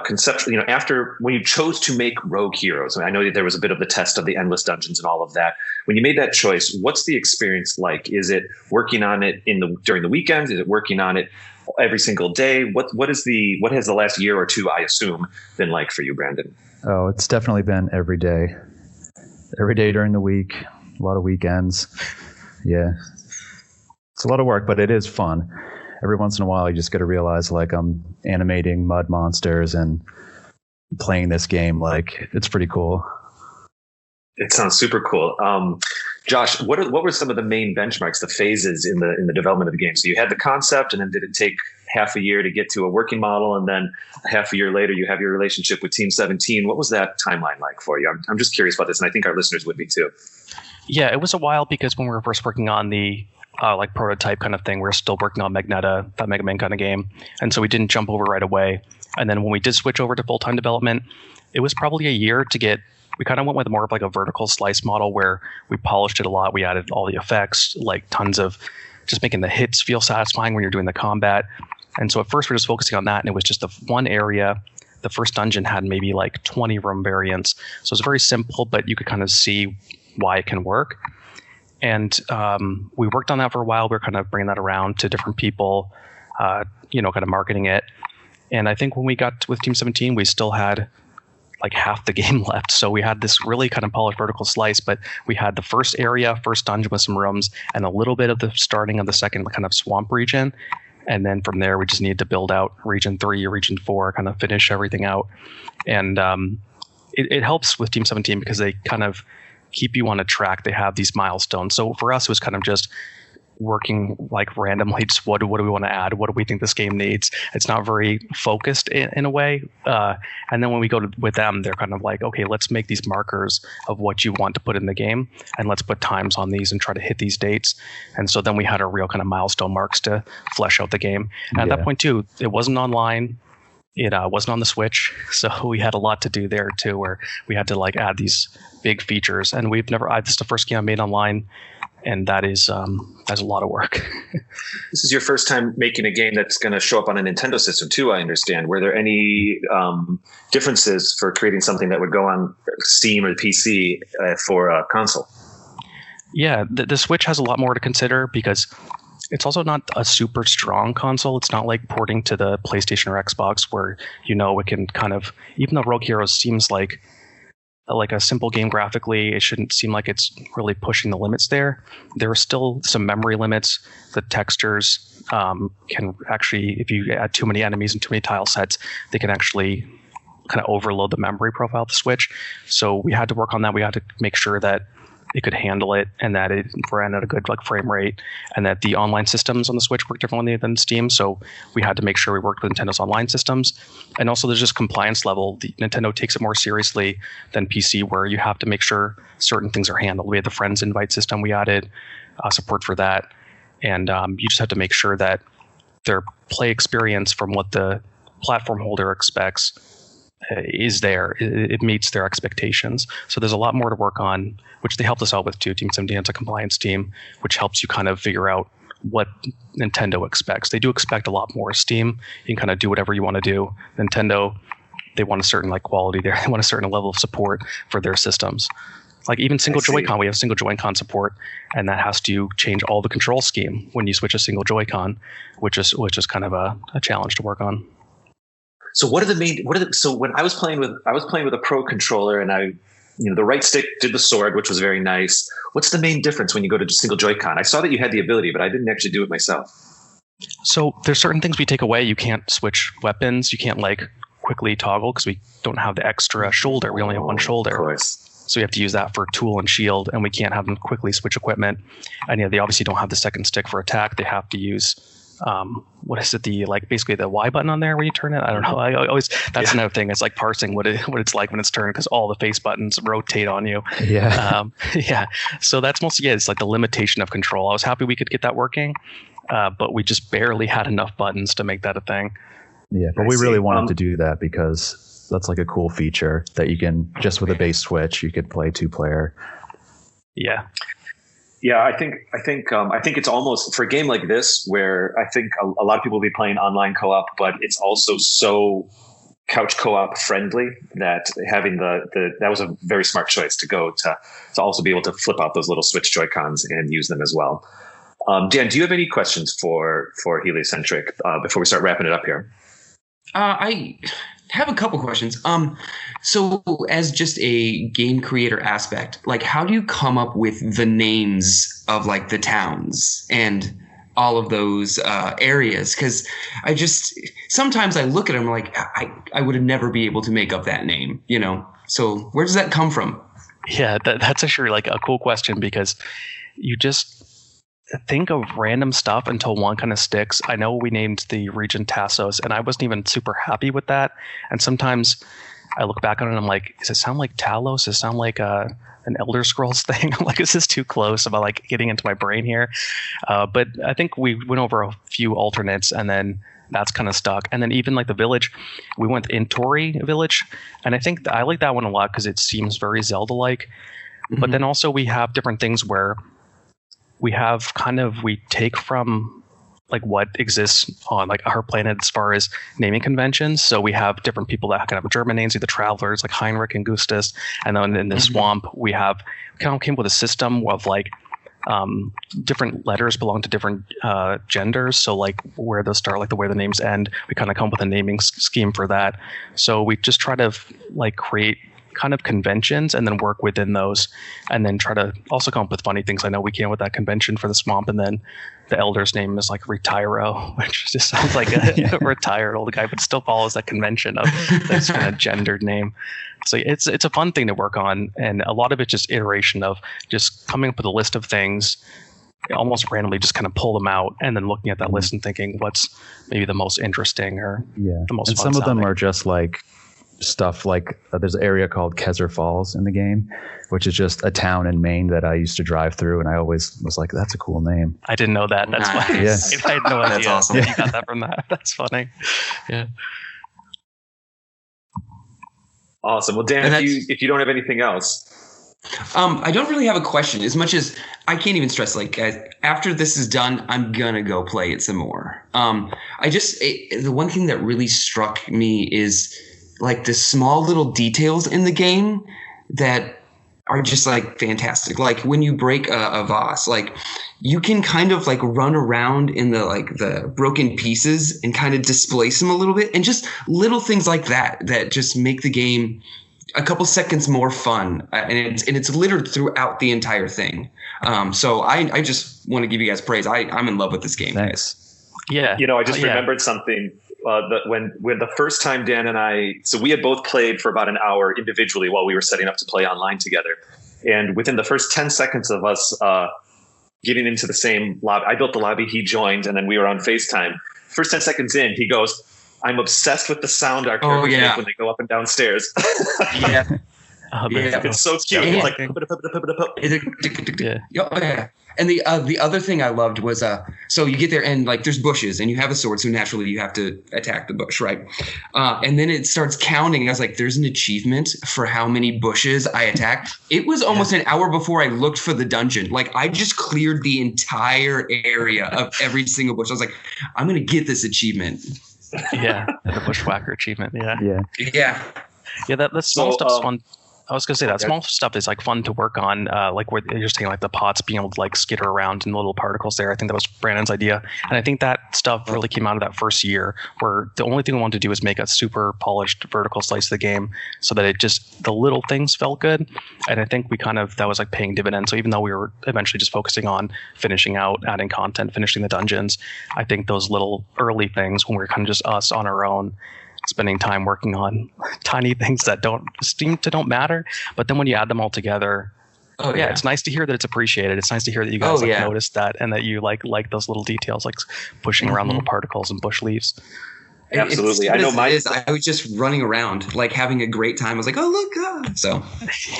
conceptually, after when you chose to make Rogue Heroes? I know that there was a bit of the test of the endless dungeons and all of that. When you made that choice, what's the experience like? Is it working on it during the weekends? Is it working on it every single day? What has the last year or two, I assume, been like for you, Brandon? Oh, it's definitely been every day during the week, a lot of weekends. Yeah. It's a lot of work, but it is fun. Every once in a while, you just got to realize, like, I'm animating mud monsters and playing this game. Like, it's pretty cool. It sounds super cool. Josh, what were some of the main benchmarks, the phases in the development of the game? So you had the concept, and then did it take half a year to get to a working model, and then half a year later you have your relationship with Team 17? What was that timeline like for you? I'm just curious about this, and I think our listeners would be too. Yeah, it was a while, because when we were first working on the like prototype kind of thing, we were still working on Magneta, that Mega Man kind of game, and so we didn't jump over right away. And then when we did switch over to full-time development, it was probably a year to get. We kind of went with more of like a vertical slice model where we polished it a lot. We added all the effects, like tons of just making the hits feel satisfying when you're doing the combat. And so at first we're just focusing on that, and it was just the one area. The first dungeon had maybe like 20 room variants, so it's very simple, but you could kind of see why it can work. And we worked on that for a while. We were kind of bringing that around to different people, kind of marketing it. And I think when we got with Team 17, we still had like half the game left. So we had this really kind of polished vertical slice, but we had the first dungeon with some rooms, and a little bit of the starting of the second kind of swamp region. And then from there, we just needed to build out region 3, region 4, kind of finish everything out. And it helps with Team 17 because they kind of keep you on a track. They have these milestones. So for us, it was kind of just working like randomly, just what do we want to add? What do we think this game needs? It's not very focused in a way. And then when we go with them, they're kind of like, okay, let's make these markers of what you want to put in the game, and let's put times on these and try to hit these dates. And so then we had our real kind of milestone marks to flesh out the game. And at that point too, it wasn't online. It wasn't on the Switch, so we had a lot to do there too, where we had to like add these big features. And this is the first game I made online, and that's a lot of work. This is your first time making a game that's going to show up on a Nintendo system too, I understand. Were there any differences for creating something that would go on Steam or PC for a console? Yeah, the Switch has a lot more to consider because it's also not a super strong console. It's not like porting to the PlayStation or Xbox where it can kind of, even though Rogue Heroes seems like a simple game graphically, it shouldn't seem like it's really pushing the limits there. There are still some memory limits. The textures can actually, if you add too many enemies and too many tile sets, they can actually kind of overload the memory profile of the Switch. So we had to work on that. We had to make sure that it could handle it, and that it ran at a good frame rate, and that the online systems on the Switch work differently than Steam. So we had to make sure we worked with Nintendo's online systems. And also there's just compliance level. Nintendo takes it more seriously than PC, where you have to make sure certain things are handled. We had the Friends invite system. We added support for that. And you just have to make sure that their play experience from what the platform holder expects is there. It meets their expectations. So there's a lot more to work on, which they helped us out with too. Team 17 is a compliance team, which helps you kind of figure out what Nintendo expects. They do expect a lot more. Steam, you can kind of do whatever you want to do. Nintendo, they want a certain quality there. They want a certain level of support for their systems. Like even single Joy-Con, we have single Joy-Con support, and that has to change all the control scheme when you switch a single Joy-Con, which is kind of a challenge to work on. So so when I was playing with a Pro controller, and the right stick did the sword, which was very nice. What's the main difference when you go to single Joy-Con? I saw that you had the ability, but I didn't actually do it myself. So there's certain things we take away. You can't switch weapons. You can't quickly toggle because we don't have the extra shoulder. We only have one shoulder. Of course. So we have to use that for tool and shield, and we can't have them quickly switch equipment. And they obviously don't have the second stick for attack. They have to use what is it? Basically the Y button on there when you turn it. I don't know. I always that's another thing. It's like parsing what it's like when it's turned because all the face buttons rotate on you. Yeah. Yeah. So that's mostly it's like the limitation of control. I was happy we could get that working, but we just barely had enough buttons to make that a thing. Yeah, but we really wanted to do that because that's like a cool feature that you can just with a base switch you could play 2-player. Yeah. Yeah, I think it's almost for a game like this where I think a lot of people will be playing online co-op, but it's also so couch co-op friendly that having that was a very smart choice to go to also be able to flip out those little Switch Joy-Cons and use them as well. Dan, do you have any questions for Heliocentric before we start wrapping it up here? I have a couple questions. So as just a game creator aspect, like how do you come up with the names of like the towns and all of those areas? Because sometimes I look at them like I would have never be able to make up that name, you know? So where does that come from? Yeah, that's actually like a cool question because you just think of random stuff until one kind of sticks. I know we named the region Tasos, and I wasn't even super happy with that. And sometimes I look back on it and I'm like, does it sound like Talos? Does it sound like an Elder Scrolls thing? I'm like, is this too close about like getting into my brain here? But I think we went over a few alternates and then that's kind of stuck. And then even like the village, we went in Tori village. And I think I like that one a lot because it seems very Zelda-like. Mm-hmm. But then also we have different things where we take from like what exists on like our planet as far as naming conventions. So we have different people that kind of have German names, either travelers like Heinrich and Gustus. And then in the swamp, we kind of came with a system of like different letters belong to different genders. So like where those start, like the way the names end, we kind of come up with a naming scheme for that. So we just try to like create kind of conventions and then work within those and then try to also come up with funny things. I know we came with that convention for the swamp, and then the elder's name is like Retiro, which just sounds like a retired old guy, but still follows that convention of this kind of gendered name. So it's a fun thing to work on, and a lot of it's just iteration of just coming up with a list of things, almost randomly just kind of pull them out and then looking at that list and thinking what's maybe the most interesting or the most and fun some of them sounding. are just like stuff like there's an area called Kesser Falls in the game, which is just a town in Maine that I used to drive through, and I always was like, that's a cool name. I didn't know that. That's why Yes. I had no idea. That's awesome. You got that from that. That's funny. Yeah. Awesome. Well, Dan, if you don't have anything else. I don't really have a question as much as I can't even stress, like, guys, after this is done, I'm gonna go play it some more. The one thing that really struck me is like the small little details in the game that are just like fantastic. Like when you break a vase, like you can kind of like run around in the broken pieces and kind of displace them a little bit, and just little things like that just make the game a couple seconds more fun, and it's littered throughout the entire thing. So I just want to give you guys praise. I'm in love with this game. Thanks. Yeah. You know, I just remembered something. When the first time Dan and I, so we had both played for about an hour individually while we were setting up to play online together. And within the first 10 seconds of us getting into the same lobby, I built the lobby, he joined, and then we were on FaceTime. First 10 seconds in, he goes, I'm obsessed with the sound our characters make when they go up and down stairs. Yeah. It's so cute. Yeah. It's like, Yeah. And the other thing I loved was so you get there and like there's bushes and you have a sword, so naturally you have to attack the bush, right? And then it starts counting, and I was like, there's an achievement for how many bushes I attacked. It was almost an hour before I looked for the dungeon. Like I just cleared the entire area of every single bush. I was like, I'm gonna get this achievement. Yeah, the bushwhacker achievement. Yeah. That small stuff's fun. I was gonna say that small stuff is like fun to work on, like where you're saying like the pots being able to like skitter around in little particles there. I think that was Brandon's idea, and I think that stuff really came out of that first year, where the only thing we wanted to do was make a super polished vertical slice of the game, so that it just the little things felt good. And I think that was like paying dividends. So even though we were eventually just focusing on finishing out, adding content, finishing the dungeons, I think those little early things when we were kind of just us on our own, spending time working on tiny things that don't matter, but then when you add them all together, Oh yeah, it's nice to hear that it's appreciated. It's nice to hear that you guys noticed that and that you like those little details, like pushing around little particles and bush leaves. Absolutely. I know mine. I was just running around, like having a great time. I was like, oh, look. So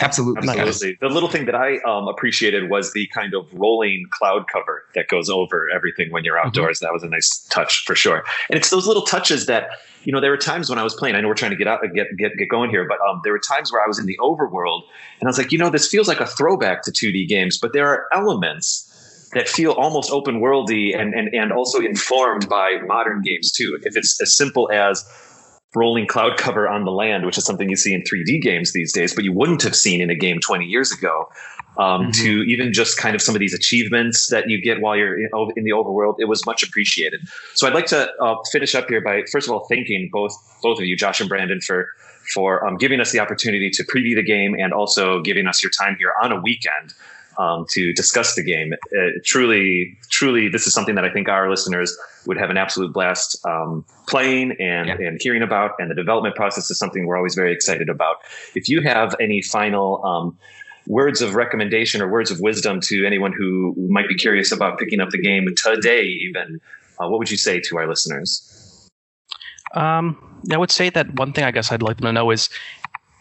absolutely. Absolutely. The little thing that I appreciated was the kind of rolling cloud cover that goes over everything when you're outdoors. That was a nice touch for sure. And it's those little touches that, there were times when I was playing, I know we're trying to get going here, but there were times where I was in the overworld and I was like, this feels like a throwback to 2D games, but there are elements that feel almost open worldy and also informed by modern games too. If it's as simple as rolling cloud cover on the land, which is something you see in 3D games these days, but you wouldn't have seen in a game 20 years ago, to even just kind of some of these achievements that you get while you're in the overworld, it was much appreciated. So I'd like to finish up here by, first of all, thanking both of you, Josh and Brandon, for giving us the opportunity to preview the game and also giving us your time here on a weekend to discuss the game. Truly, this is something that I think our listeners would have an absolute blast playing and hearing about. And the development process is something we're always very excited about. If you have any final words of recommendation or words of wisdom to anyone who might be curious about picking up the game today, even, what would you say to our listeners? I would say that one thing I guess I'd like them to know is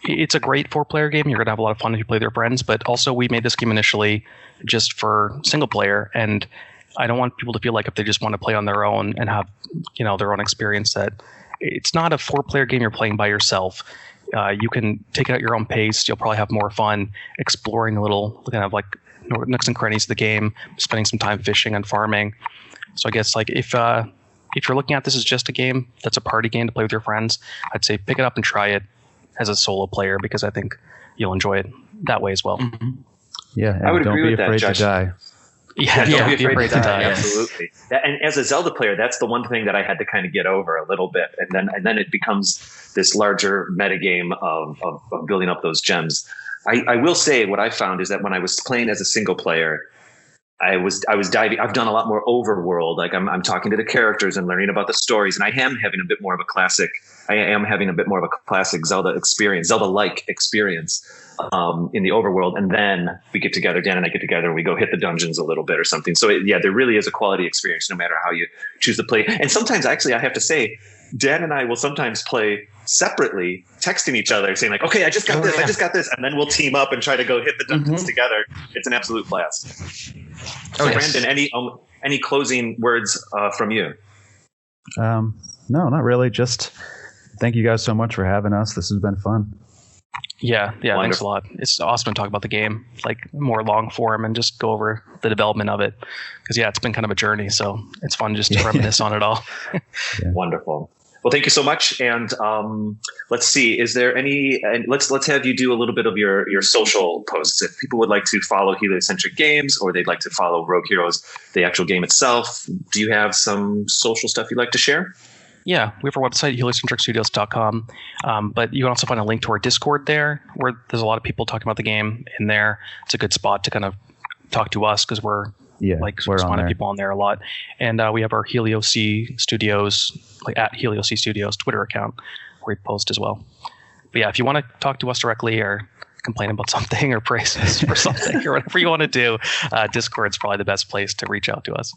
it's a great 4-player game. You're going to have a lot of fun if you play with your friends, but also we made this game initially just for single player, and I don't want people to feel like if they just want to play on their own and have, their own experience, that it's not a 4-player game you're playing by yourself. You can take it at your own pace. You'll probably have more fun exploring a little kind of like nooks and crannies of the game, spending some time fishing and farming. So I guess like if you're looking at this as just a game that's a party game to play with your friends, I'd say pick it up and try it as a solo player, because I think you'll enjoy it that way as well. Yeah, I would don't agree be with that, afraid Josh. to die. Don't be afraid to die. Yeah. Absolutely. And as a Zelda player, that's the one thing that I had to kind of get over a little bit, and then it becomes this larger metagame of building up those gems. I will say what I found is that when I was playing as a single player, I was diving. I've done a lot more overworld. Like I'm talking to the characters and learning about the stories, and I am having a bit more of a classic Zelda experience, Zelda-like experience in the overworld. And then we get together, Dan and I get together, and we go hit the dungeons a little bit or something. So there really is a quality experience no matter how you choose to play. And sometimes, actually, I have to say, Dan and I will sometimes play separately, texting each other, saying like, "Okay, I just got this," and then we'll team up and try to go hit the dungeons together. It's an absolute blast. So, Brandon, any closing words from you? No, not really. Just thank you guys so much for having us. This has been fun. Yeah, Wonderful. Thanks a lot. It's awesome to talk about the game, like more long form, and just go over the development of it. Because it's been kind of a journey, so it's fun just to reminisce on it all. Wonderful. Well, thank you so much. And let's see, is there any? And let's have you do a little bit of your social posts. If people would like to follow Heliocentric Games, or they'd like to follow Rogue Heroes, the actual game itself, do you have some social stuff you'd like to share? Yeah, we have our website, heliocentricstudios.com. But you can also find a link to our Discord there, where there's a lot of people talking about the game in there. It's a good spot to kind of talk to us, because we're responding to people on there a lot. And we have our Helioc Studios, like at Helioc Studios Twitter account, where we post as well. But if you want to talk to us directly or complain about something or praise us for something or whatever you want to do, Discord's probably the best place to reach out to us.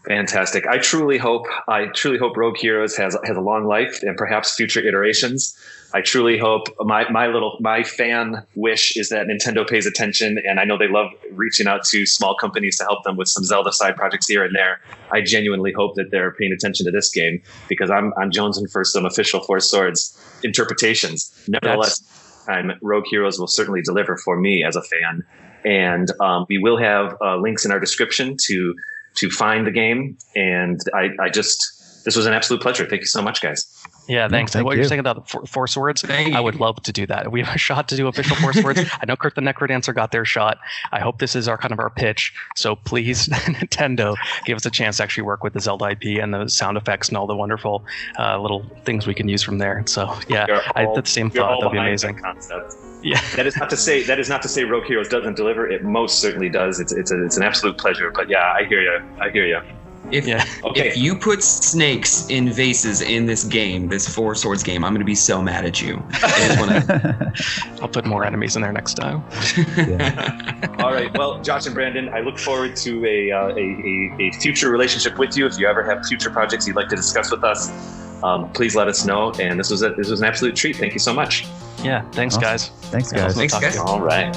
Fantastic. I truly hope Rogue Heroes has a long life and perhaps future iterations. I truly hope my fan wish is that Nintendo pays attention, and I know they love reaching out to small companies to help them with some Zelda side projects here and there. I genuinely hope that they're paying attention to this game, because I'm jonesing for some official Four Swords interpretations. Nevertheless, Rogue Heroes will certainly deliver for me as a fan, and we will have links in our description to find the game. And this was an absolute pleasure. Thank you so much, guys. Yeah, thanks. Thank what you. you're saying about the Four Swords, I would love to do that. We have a shot to do official Four Swords. I know Kurt the Necrodancer got their shot. I hope this is our pitch. So please, Nintendo, give us a chance to actually work with the Zelda IP and the sound effects and all the wonderful little things we can use from there. So I had the same thought. That'd be amazing. Yeah. That is not to say Rogue Heroes doesn't deliver. It most certainly does. It's an absolute pleasure. But I hear you. If you put snakes in vases in this game, this Four Swords game, I'm going to be so mad at you. I'll put more enemies in there next time. All right. Well, Josh and Brandon, I look forward to a future relationship with you. If you ever have future projects you'd like to discuss with us, please let us know. And this was an absolute treat. Thank you so much. Yeah. Thanks, Awesome. guys. Thanks, guys. Thanks, guys. All right.